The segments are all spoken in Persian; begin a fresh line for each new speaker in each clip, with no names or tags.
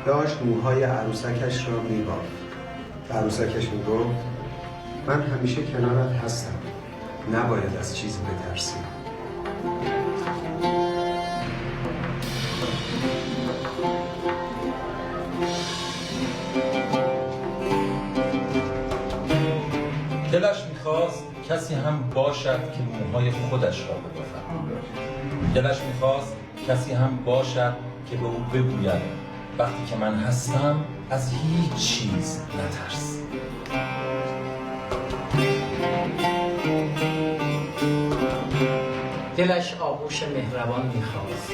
داشت موهای عروسکش را می‌بافت. به عروسکش میگفت من همیشه کنارت هستم، نباید از چیزی بترسی.
دلش میخواست کسی هم باشد که موهای خودش را ببافد. دلش میخواست کسی هم باشد که به او بگوید وقتی که من هستم از هیچ چیز نترس.
دلش آغوش مهربان میخواست.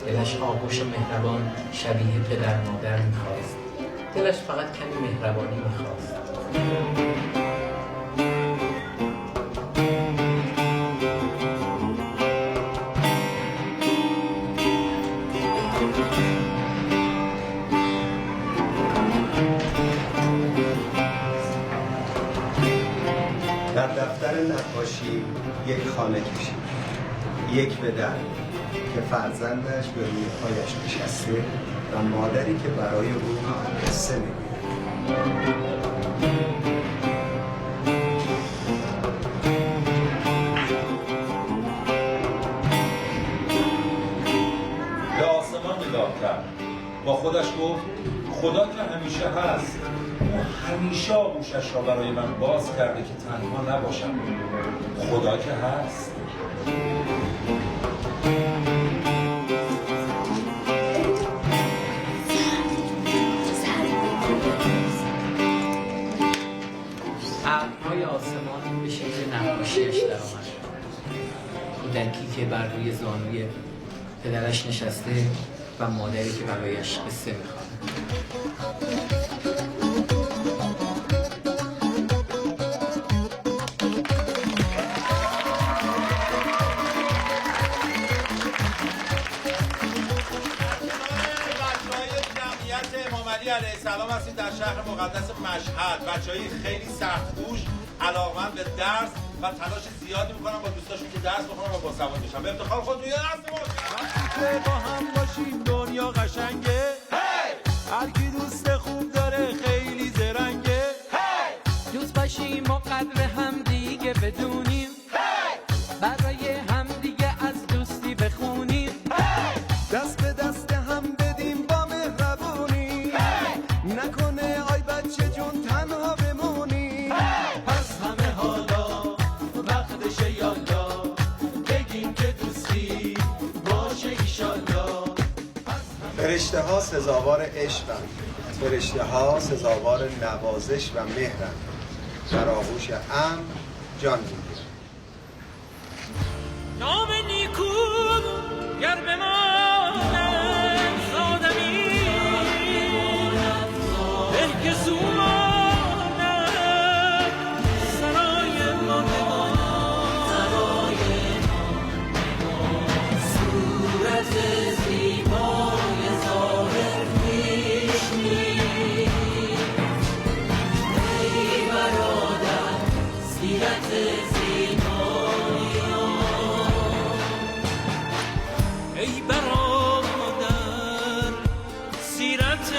دلش آغوش مهربان شبیه پدر مادر میخواست. دلش فقط کمی مهربانی میخواست.
در دفتر نقاشی یک خانه کشید، یک به در که فرزندش به روی پایش نشسته و مادری که برای او قصه میگوید.
به آسمان نگاه کرد، با خودش گفت خدا که همیشه هست، او همیشه آغوشش را برای من باز کرده که تنها نباشم. خدا که هست.
ابرهای آسمان به شکل نقاشیش در آمد. کودکی که بر روی زانوی پدرش نشسته و مادری که برایش قصه میخواد.
علیه السلام هستیم در شهر مقدس مشهد. بچه‌های خیلی سخت‌کوش، علاقه‌مند به درس و تلاش زیادی می‌کنن با دوستاشون که درس بخونن و باسواد بشن. به افتخار خودتون یه دست بزنید.
با هم باشیم دنیا قشنگه. هر کی دوست خوب داره خیلی زرنگه.
دوست باشیم و قدر هم دیگه بدونیم. برای هم دیگه از دوستی بخونیم.
دست به دست هم بدیم با مهربونی. نکنه آی بچه جون تنها بمونی. پس همه حالا وقتشه یالا بگیم که دوستی باشه ایشالا.
فرشته ها سزاوار عشقند، فرشته ها سزاوار نوازش و مهرند. در آغوش امن جان میگیرند.
نام نیکون گر بماند آدمی به که زوماند سرای ما صورت زیبای ظاهر میشنی ای برادر سیرت ای برادر سیرت